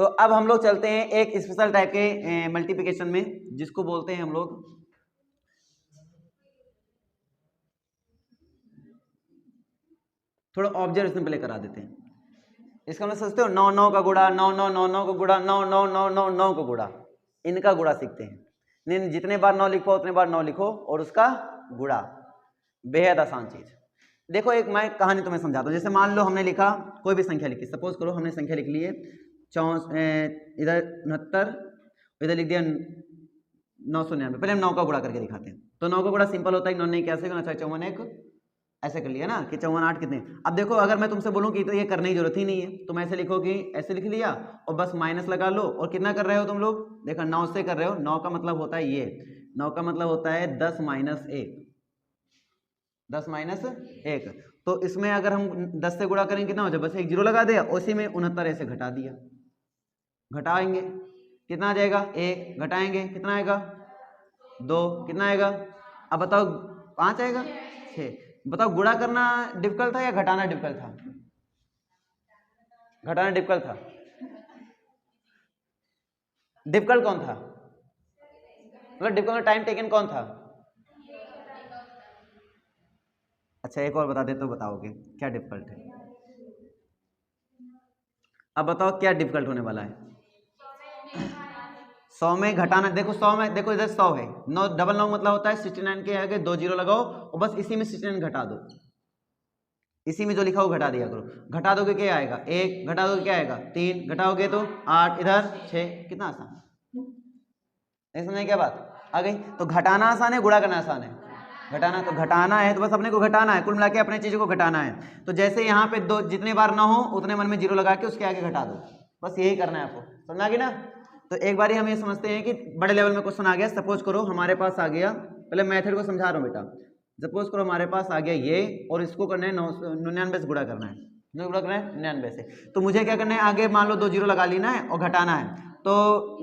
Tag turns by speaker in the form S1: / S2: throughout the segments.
S1: तो अब हम लोग चलते हैं एक स्पेशल टाइप के मल्टीप्लिकेशन में, जिसको बोलते हैं हम लोग थोड़ा ऑब्जर्वेशन पहले करा देते हैं। इसका मतलब सोचते हो 9 9 का गुणा, 9 9 9 9 का गुणा, 9 9 9 9 9 का गुणा, इनका गुणा सीखते हैं। नहीं, जितने बार 9 लिखो उतने बार 9 लिखो और उसका गुणा, बेहद आसान चीज। देखो एक मैं कहानी तुम्हें समझाता हूँ। जैसे मान लो हमने लिखा कोई भी संख्या लिखी, सपोज करो हमने संख्या लिख ली है इधर 69, इधर लिख दिया 999। पहले हम 9 का गुणा करके दिखाते हैं। तो 9 का गुणा सिंपल होता है, 9 नहीं कैसे करना चाहिए, 54 1 ऐसे कर लिया ना कि 54 8 कितने। अब देखो अगर मैं तुमसे बोलूं कि तो ये करने की जरूरत ही नहीं है, तुम ऐसे लिखो कि ऐसे लिख लिया और बस माइनस लगा लो। और कितना कर रहे हो तुम लोग, देखो 9 से कर रहे हो। 9 का मतलब होता है ये, 9 का मतलब होता है 10 माइनस 1, 10 माइनस 1। तो इसमें अगर हम 10 से गुणा करेंगे कितना हो जाए, बस एक जीरो लगा दिया, उसी में 69 ऐसे घटा दिया। घटाएंगे कितना आ जाएगा, 1 घटाएंगे कितना आएगा, 2 कितना आएगा। अब बताओ 5 आएगा, 6। बताओ गुणा करना डिफिकल्ट था या घटाना डिफिकल्ट था, घटाना डिफिकल्ट था। डिफिकल्ट कौन था, मतलब डिफिकल्ट टाइम टेकन कौन था। अच्छा एक और बता दे तो बताओगे क्या डिफिकल्ट है। अब बताओ क्या डिफिकल्ट होने वाला है। 100 में घटाना, देखो 100 में, देखो इधर 100 है, 9 डबल 9 मतलब होता है 69 के आगे 2 जीरो लगाओ और बस इसी में 69 घटा दो, इसी में जो लिखा हो घटा दिया करो। घटा दोगे क्या आएगा, 1 घटा दोगे क्या आएगा, 3 घटाओगे तो 8, इधर 6। कितना आसान, नहीं समझे क्या बात आ गई। तो घटाना आसान है, गुणा करना आसान है। घटाना, तो घटाना है तो बस अपने को घटाना है, कुल मिला के अपने चीजों को घटाना है। तो जैसे यहाँ पे दो जितने बार ना हो उतने मन में जीरो लगा के उसके आगे घटा दो, बस यही करना है आपको, समझ आ गई ना। तो एक बार हम ये समझते हैं कि बड़े लेवल में क्वेश्चन आ गया। सपोज करो हमारे पास आ गया, पहले मेथड को समझा रहा हूँ बेटा। सपोज करो हमारे पास आ गया ये, और इसको करना है 99 से गुणा करना है, गुणा करना है 99 से। तो मुझे क्या करना है, आगे मान लो 2 जीरो लगा लेना है और घटाना है। तो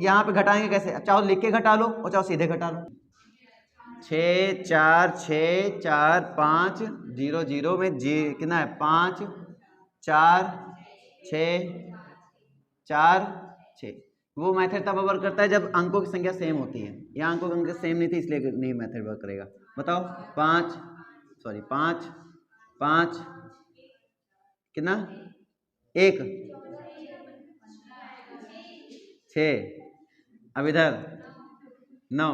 S1: यहाँ पे घटाएंगे कैसे, चाहो लिख के घटा लो और चाहो सीधे घटा लो। 6 4 6 4 5 0 0 में जी कितना है 5 4 6 4 6। वो मेथड तब वर्क करता है जब अंकों की संख्या सेम होती है। यहाँ अंकों की संख्या सेम नहीं थी इसलिए नहीं मेथड वर्क करेगा। बताओ 5 5 कितना 1 6, अब इधर 9,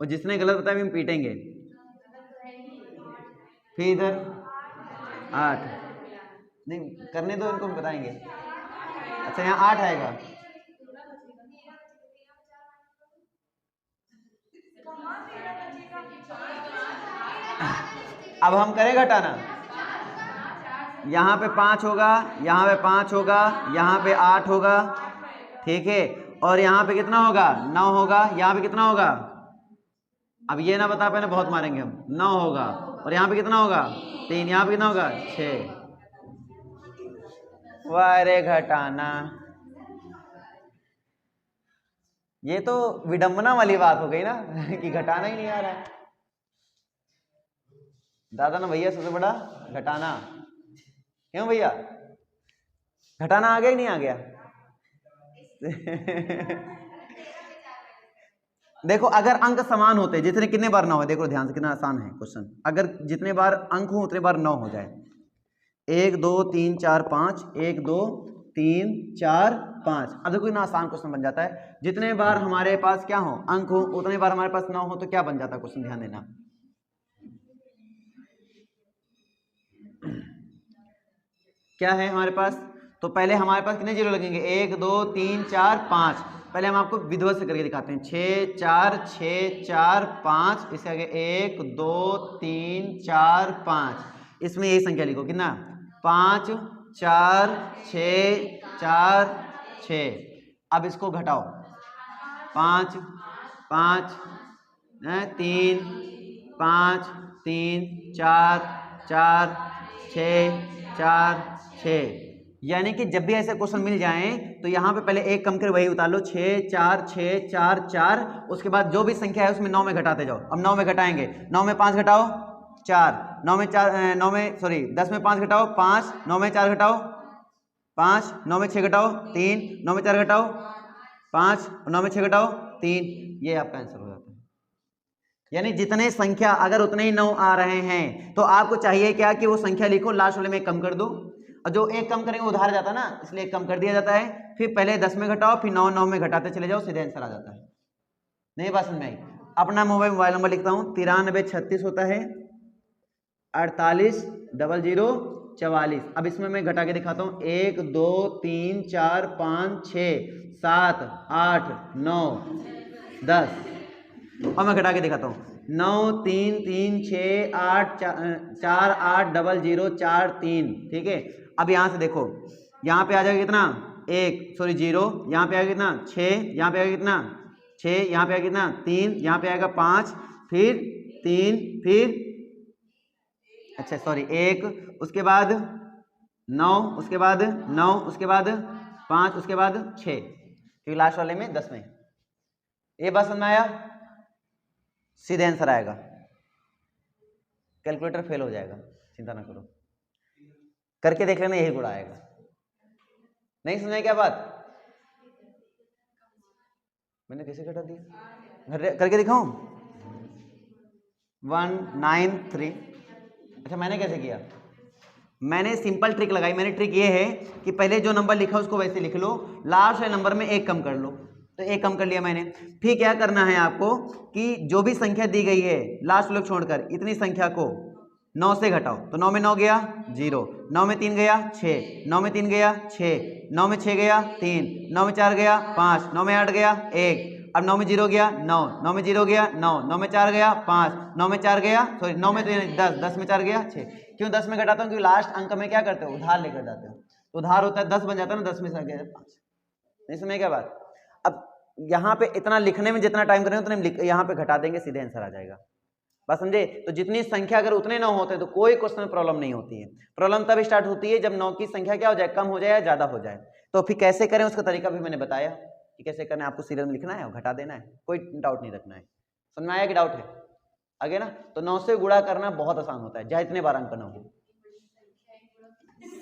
S1: और जिसने गलत बताया हम पीटेंगे। फिर इधर 8, नहीं करने दो इनको, बताएंगे। अच्छा यहाँ 8 आएगा, अब हम करें घटाना। यहाँ पे 5 होगा, यहाँ पे 5 होगा, यहाँ पे 8 होगा, ठीक है। और यहाँ पे कितना होगा 9 होगा, यहाँ पे कितना होगा, अब ये ना बता पाए ना बहुत मारेंगे हम। 9 होगा, और यहाँ पे कितना होगा 3, यहाँ पे कितना होगा 6। वारे घटाना, ये तो विडंबना वाली बात हो गई ना कि घटाना ही नहीं आ रहा है। दादा ना भैया सबसे बड़ा घटाना, क्यों भैया घटाना आ गया ही नहीं आ गया देखो अगर अंक समान होते, जितने कितने बार 9 है, देखो ध्यान से कितना आसान है क्वेश्चन। अगर जितने बार अंक हो उतने बार 9 हो जाए, 1 2 3 4 5, 1 2 3 4 5। अब देखो इतना आसान क्वेश्चन बन जाता है। जितने बार हमारे पास क्या हो अंक हो उतने बार हमारे पास 9 हो, तो क्या बन जाता है क्वेश्चन, ध्यान देना। क्या है हमारे पास, तो पहले हमारे पास कितने जीरो लगेंगे, 1 2 3 4 5। पहले हम आपको विधिवत से करके दिखाते हैं। 6 4 6 4 5, इसके आगे 1 2 3 4 5। इसमें यही संख्या लिखो कितना, 5 4 6 4 6। अब इसको घटाओ, 5 5 3 5 3 4 4 6 4 6। यानी कि जब भी ऐसे क्वेश्चन मिल जाएं तो यहाँ पे पहले एक कम कर वही उतार लो, 6 4 6 4 4। उसके बाद जो भी संख्या है उसमें 9 में घटाते जाओ। अब 9 में घटाएंगे, 9 में 5 घटाओ 4, 9 में 4 9 में सॉरी 10 में 5 घटाओ 5, 9 में 4 घटाओ 5, 9 में 6 घटाओ 3, 9 में 4 घटाओ 5, 9 में 6 घटाओ 3, ये आपका आंसर हो जाता है। यानी जितने संख्या अगर उतने ही 9 आ रहे हैं तो आपको चाहिए क्या कि वो संख्या लिखो, लास्ट वाले में एक कम कर दो, और जो एक कम करेंगे उधार जाता ना, इसलिए एक कम कर दिया जाता है। फिर पहले 10 में घटाओ, फिर 9 9 में घटाते चले जाओ, सीधे आंसर आ जाता है। नहीं बात समझ में आई? अपना मोबाइल नंबर लिखता हूँ 9336 होता है 480044। अब इसमें मैं घटा के दिखाता हूँ 1 2 3 4 5 6 7 8 9 10, और मैं घटा के दिखाता हूँ 9 3 3 6 8 4 8 00 4 3। ठीक है, अब यहाँ से देखो, यहाँ पे आ जाएगा कितना 0, यहाँ पे आएगा कितना 6, यहाँ पे आएगा कितना 6, यहाँ पे आएगा कितना 3, यहाँ पे आएगा 5, फिर 3, फिर अच्छा सॉरी 1, उसके बाद 9, उसके बाद 9, उसके बाद 5, उसके बाद 6, फिर लास्ट वाले में 10 में। ये बात समझ में आया? सीधे आंसर आएगा, कैलकुलेटर फेल हो जाएगा, चिंता ना करो, करके देख लेना, यही गुणा आएगा। नहीं समझ में क्या बात? मैंने कैसे घटा दिया, करके दिखाऊं? 193। अच्छा मैंने कैसे किया? मैंने सिंपल ट्रिक लगाई। मैंने ट्रिक ये है कि पहले जो नंबर लिखा उसको वैसे लिख लो, लास्ट वाले नंबर में एक कम कर लो, तो एक कम कर लिया मैंने। फिर क्या करना है आपको कि जो भी संख्या दी गई है लास्ट लोग छोड़कर, इतनी संख्या को 9 से घटाओ, तो 9 में 9 गया 0, 9 में 3 गया 6, 9 में 3 गया 6, 9 में 6 गया 3, 9 में 4 गया 5, 9 में 8 गया 1, अब 9 में 0 गया 9, 9 में 0 गया 9, 9 में 4 गया 5, 9 में 4 गया सॉरी 9 में 10, 10 में 4 गया 6। क्यों 10 में घटाता हूँ? क्योंकि लास्ट अंक में क्या करते हो, उधार लेकर जाते हो, तो उधार होता है 10 बन जाता है ना, 10 में से गया 5। नहीं समझे क्या बात? अब यहाँ पे इतना लिखने में जितना टाइम करेंगे उतने यहाँ पे घटा देंगे, सीधे आंसर आ जाएगा। बात समझे? तो जितनी संख्या अगर उतने 9 होते हैं तो कोई क्वेश्चन में प्रॉब्लम नहीं होती है। प्रॉब्लम तब स्टार्ट होती है जब 9 की संख्या क्या हो जाए, कम हो जाए या ज्यादा हो जाए। तो फिर कैसे करें उसका तरीका भी मैंने बताया कि कैसे करना है, आपको सीरियल में लिखना है और घटा देना है, कोई डाउट नहीं रखना है। समझ में आया कि डाउट है आगे ना? तो 9 से गुणा करना बहुत आसान होता है, चाहे इतने बार अंक न हो।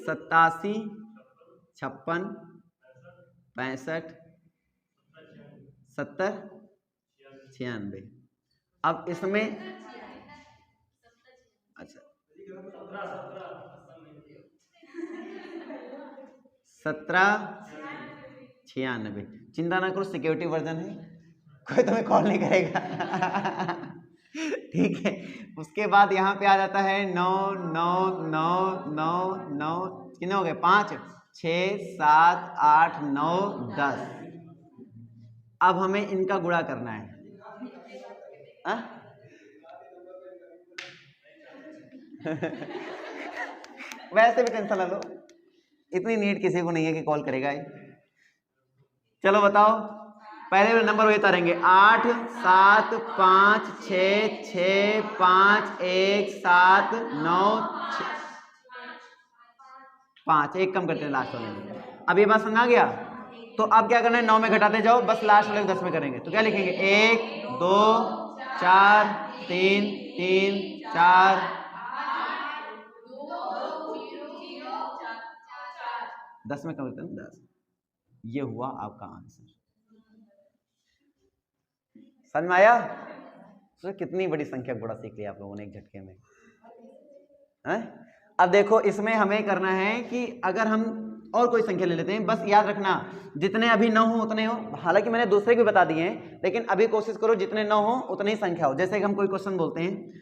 S1: 87, 56, 65, 70, 96। अब इसमें अच्छा 1796, चिंता ना करो, सिक्योरिटी वर्जन है, कोई तुम्हें कॉल नहीं करेगा। ठीक है, उसके बाद यहाँ पे आ जाता है 9 9 9 9 9, कितने हो गए 5 6 7 8 9 10। अब हमें इनका गुणा करना है। वैसे भी टेंशन ना लो, इतनी नीड किसी को नहीं है कि कॉल करेगा। चलो बताओ, पहले वाले नंबर वही तारेंगे 8 7 5 6 6 5 1 7 9 5, एक कम करते हैं लास्ट वाले में। अब ये बात समझ आ गया? तो अब क्या करना है, 9 में घटाते जाओ, बस लास्ट वाले 10 में करेंगे। तो क्या लिखेंगे 1 2 4 3 3 4 10 में कम करते हैं 10। ये हुआ आपका आंसर। समझ में आया? तो कितनी बड़ी संख्या गुणा सीख लिया आप लोगों ने एक झटके में है? अब देखो इसमें हमें करना है कि अगर हम और कोई संख्या ले लेते हैं, बस याद रखना जितने अभी 9 हो उतने हो। हालांकि मैंने दूसरे भी बता दिए हैं, लेकिन अभी कोशिश करो जितने 9 हो उतनी संख्या हो। जैसे कि हम कोई क्वेश्चन बोलते हैं,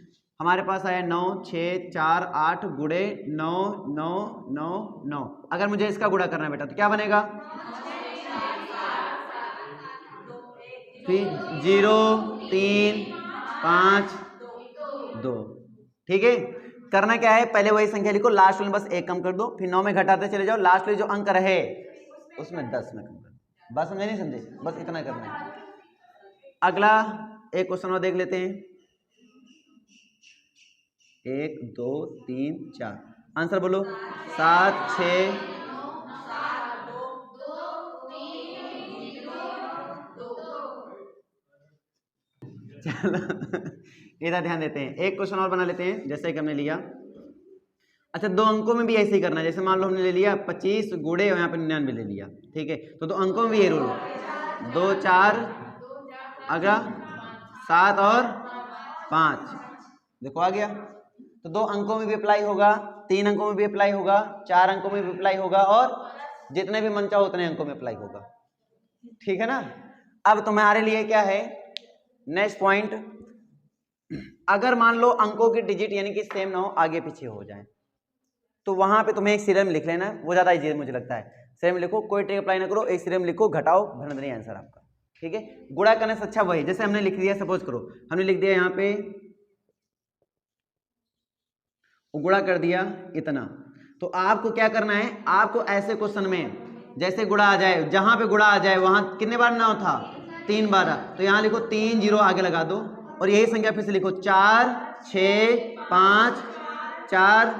S1: हमारे पास आया 9 6 4 8 गुणे 9 9 9 9। अगर मुझे इसका गुणा करना है बेटा तो क्या बनेगा, फिर 0 3 5 2। ठीक है, करना क्या है, पहले वही संख्या लिखो, लास्ट में बस एक कम कर दो, फिर 9 में घटाते चले जाओ, लास्ट में जो अंक रहे उसमें 10 में कम कर दो। बस समझे नहीं समझे? बस इतना करना है। अगला एक क्वेश्चन और देख लेते हैं। 1 2 3 4, आंसर बोलो। 7 6 चलो इधर ध्यान देते हैं, एक क्वेश्चन और बना लेते हैं। जैसे कि हमने लिया अच्छा, 2 अंकों में भी ऐसे ही करना है। जैसे मान लो हमने ले लिया 25 गुड़े और यहाँ पे 99 ले लिया, ठीक है, तो 2 अंकों में भी ये रूल, 2 4 अगला 7 और 5, देखो आ गया। तो 2 अंकों में भी अप्लाई होगा, 3 अंकों में भी अप्लाई होगा, 4 अंकों में भी अप्लाई होगा, और जितने भी मन चाहो उतने अंकों में अप्लाई होगा, ठीक है ना। अब तुम्हारे लिए क्या है नेक्स्ट पॉइंट, अगर मान लो अंकों की डिजिट यानी कि सेम ना हो, आगे पीछे हो जाए, तो वहां पे तुम्हें एक सीरियम लिख लेना, वो ज्यादा इजी मुझे लगता है। सीरियम लिखो, कोई ट्रिक अप्लाई ना करो, एक सीरियम लिखो, घटाओ, भरना आंसर आपका, ठीक है। गुणा करने से अच्छा वही, जैसे हमने लिख दिया, सपोज करो हमने लिख दिया यहाँ पे गुणा कर दिया इतना, तो आपको क्या करना है, आपको ऐसे क्वेश्चन में जैसे गुणा आ जाए, जहां पे गुणा आ जाए वहां कितने बार ना था, 3 बार, तो यहाँ लिखो 3 जीरो आगे लगा दो, और यही संख्या फिर से लिखो 4 6 5 4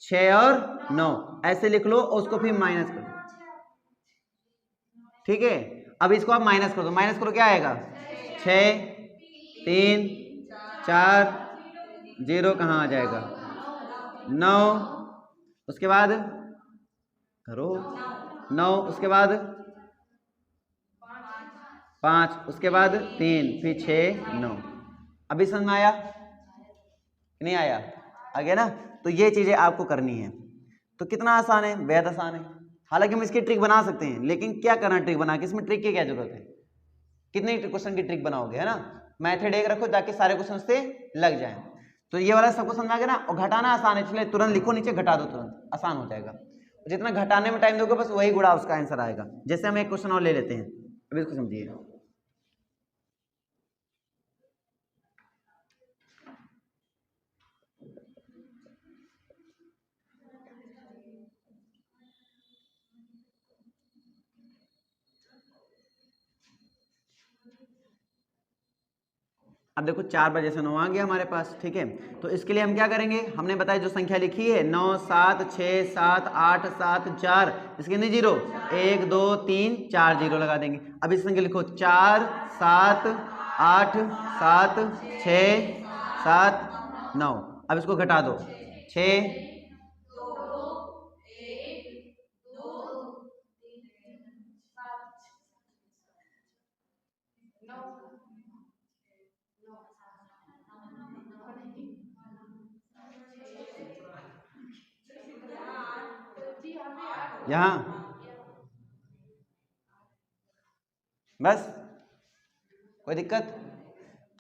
S1: 6 और 9 ऐसे लिख लो, और उसको फिर माइनस कर दो, ठीक है। अब इसको आप माइनस कर दो, माइनस करो क्या आएगा, 6 3 4 0 कहाँ आ जाएगा, 9, उसके बाद करो 9, उसके बाद 5, उसके बाद 3, फिर 6 9। अभी समझ में आया नहीं आया, आ गया ना। तो ये चीजें आपको करनी है, तो कितना आसान है, बेहद आसान है। हालांकि हम इसकी ट्रिक बना सकते हैं, लेकिन क्या करना ट्रिक बना के, इसमें ट्रिक की क्या जरूरत है, कितने क्वेश्चन की ट्रिक बनाओगे, है ना। मैथड एक रखो ताकि सारे क्वेश्चन से लग जाए। तो ये वाला सबको समझ आ गया ना, और घटाना आसान है, इसलिए तुरंत लिखो नीचे, घटा दो, तुरंत आसान हो जाएगा। जितना घटाने में टाइम दोगे बस वही गुणा उसका आंसर आएगा। जैसे हम एक क्वेश्चन और ले लेते हैं, अभी इसको समझिए। अब देखो 4 बजे से 9 आ गया हमारे पास, ठीक है। तो इसके लिए हम क्या करेंगे, हमने बताया जो संख्या लिखी है 9 7 6 7 8 7 4, इसके अंदर जीरो, 1 2 3 4 जीरो लगा देंगे। अब इस संख्या लिखो 4 7 8 7 6 7 9। अब इसको घटा दो, 6 यहाँ, बस कोई दिक्कत।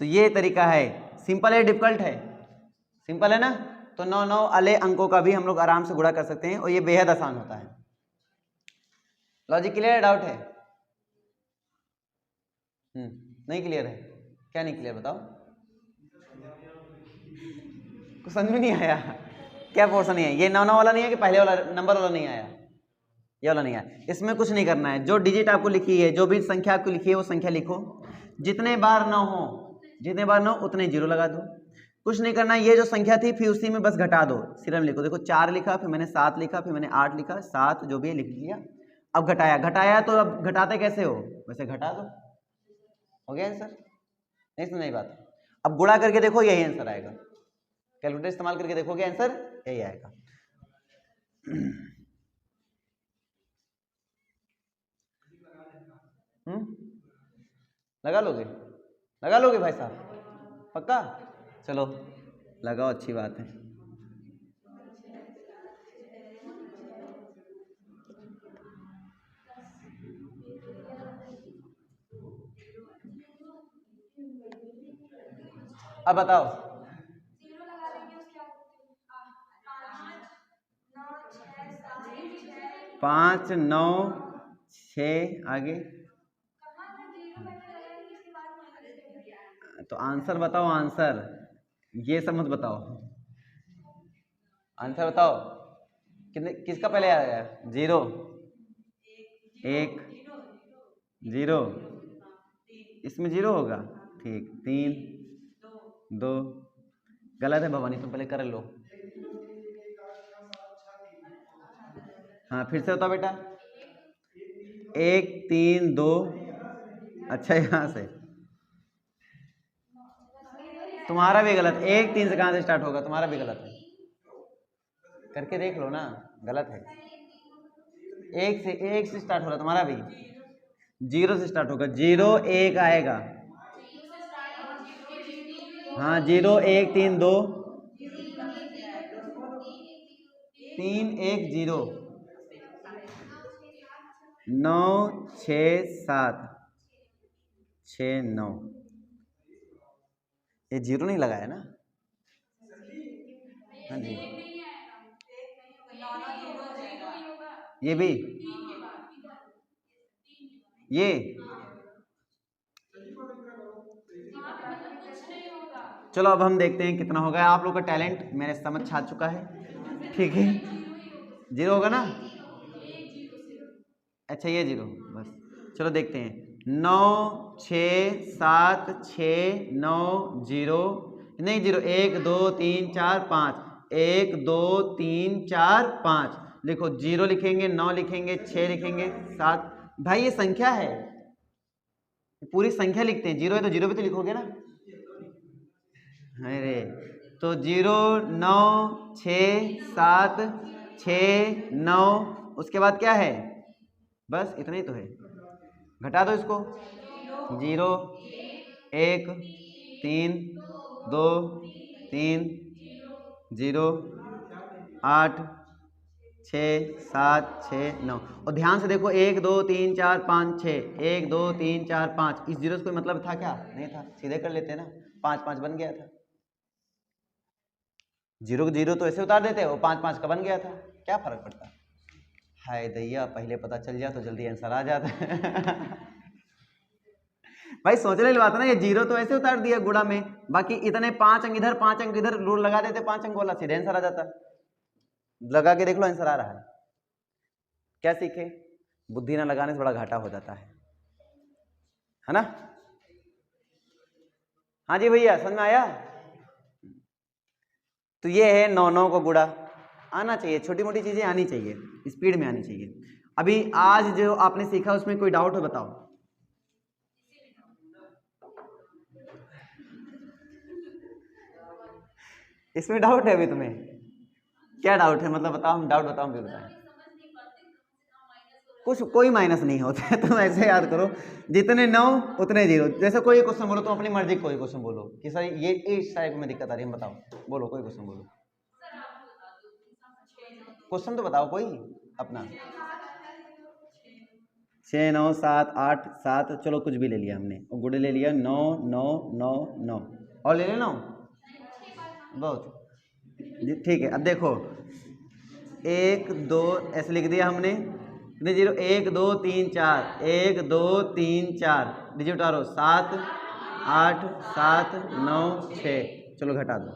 S1: तो ये तरीका है, सिंपल है डिफिकल्ट है, सिंपल है ना। तो 9 9 अले अंकों का भी हम लोग आराम से गुणा कर सकते हैं, और ये बेहद आसान होता है। लॉजिक क्लियर है, डाउट है? नहीं क्लियर है, क्या नहीं क्लियर बताओ, कुछ समझ में नहीं आया, क्या पोर्शन नहीं है, ये 9 9 वाला नहीं है कि पहले वाला नंबर वाला नहीं आया, ये वाला नहीं आया। इसमें कुछ नहीं करना है, जो डिजिट आपको लिखी है, जो भी संख्या आपको लिखी है वो संख्या लिखो, जितने बार ना हो, जितने बार ना हो उतने जीरो लगा दो, कुछ नहीं करना। ये जो संख्या थी फिर उसी में बस घटा दो, सिर्फ लिखो, देखो 4 लिखा, फिर मैंने 7 लिखा, फिर मैंने 8 लिखा, 7 जो भी लिख लिया। अब घटाया, घटाया तो अब घटाते कैसे हो, वैसे घटा दो, हो गया आंसर। नहीं समझ नहीं बात, अब गुणा करके देखो यही आंसर आएगा, कैलकुलेटर इस्तेमाल करके देखोगे आंसर यही आएगा। लगा लोगे, लगा लोगे भाई साहब, पक्का? चलो लगाओ, अच्छी बात है। अब बताओ, 5 9 6 आगे, तो आंसर बताओ, आंसर ये सब मत बताओ, आंसर बताओ कितने, किसका पहले आया, 0 1 0, इसमें 0 होगा, ठीक, 3 2, गलत है भवानी, तुम पहले कर लो। हाँ फिर से बताओ बेटा, 1 3 2, अच्छा यहाँ से तुम्हारा भी गलत, 1 3 से कहाँ से स्टार्ट होगा, तुम्हारा भी गलत है। करके देख लो ना, गलत है। एक से स्टार्ट हो रहा तुम्हारा भी, 0 से स्टार्ट होगा, 0 1 आएगा। हाँ 0 1 3 2 3 1 0 9 6 7 6 9। ये 0 नहीं लगाया ना? हाँ जी, ये भी, ये चलो अब हम देखते हैं कितना होगा। आप लोग का टैलेंट मेरे समझ छा चुका है, ठीक है। 0 होगा ना? अच्छा ये 0 बस। चलो देखते हैं, 9 6 7 6 9 0 नहीं 0 1 2 3 4 5 1 2 3 4 5 लिखो, 0 लिखेंगे, 9 लिखेंगे, 6 लिखेंगे, 7। भाई ये संख्या है, पूरी संख्या लिखते हैं, 0 है तो 0 भी तो लिखोगे ना। अरे तो 0 9 6 7 6 9 उसके बाद क्या है? बस इतना ही तो है, घटा दो इसको। 0 1 3 2 3 0 8 6 7 6 9। और ध्यान से देखो, 1 2 3 4 5 6 1 2 3 4 5, इस 0 से कोई मतलब था क्या? नहीं था, सीधे कर लेते ना, 5 5 बन गया था। 0 को 0 तो ऐसे उतार देते, वो 5 5 का बन गया था, क्या फर्क पड़ता? हाय दैया, पहले पता चल जाए तो जल्दी आंसर आ जाता। भाई सोचने वाली बात है ना, ये 0 तो ऐसे उतार दिया गुणा में, बाकी इतने 5 अंक इधर 5 अंक इधर रूल लगा देते, 5 अंक वाला सीधे आंसर आ जाता। लगा के देख लो, आंसर आ रहा है। क्या सीखे? बुद्धि ना लगाने से बड़ा घाटा हो जाता है ना? हाँ जी भैया, समझ में आया? तो ये है 9 9 को गुणा। आना चाहिए, छोटी मोटी चीजें आनी चाहिए, स्पीड में आनी चाहिए। अभी आज जो आपने सीखा उसमें कोई डाउट हो बताओ? इसमें डाउट है अभी तुम्हें? क्या डाउट है मतलब बताओ, हम डाउट बताओ फिर बताएं। कुछ कोई माइनस नहीं होता है, तुम ऐसे याद करो, जितने 9 उतने 0। जैसे कोई क्वेश्चन बोलो, तुम अपनी मर्जी कोई क्वेश्चन बोलो कि सर ये इस टाइप में दिक्कत आ रही है, बताओ, बोलो कोई क्वेश्चन बोलो, क्वेश्चन तो बताओ कोई अपना। 6 9 7 8 7, चलो कुछ भी ले लिया हमने, और गुड़े ले लिया 9 9 9 9, और ले लेना बहुत ठीक है। अब देखो 1 2 ऐसे लिख दिया हमने, कितने 0 1 2 3 4 1 2 3 4 डिजिट उतारो, 7 8 7 9 6। चलो घटा दो,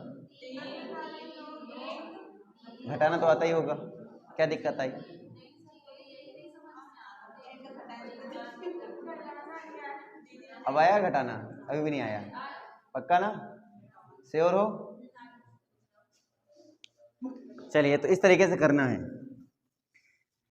S1: घटाना तो आता ही होगा, क्या दिक्कत आई? अब आया घटाना? अभी भी नहीं आया, पक्का ना? श्योर हो? चलिए तो इस तरीके से करना है।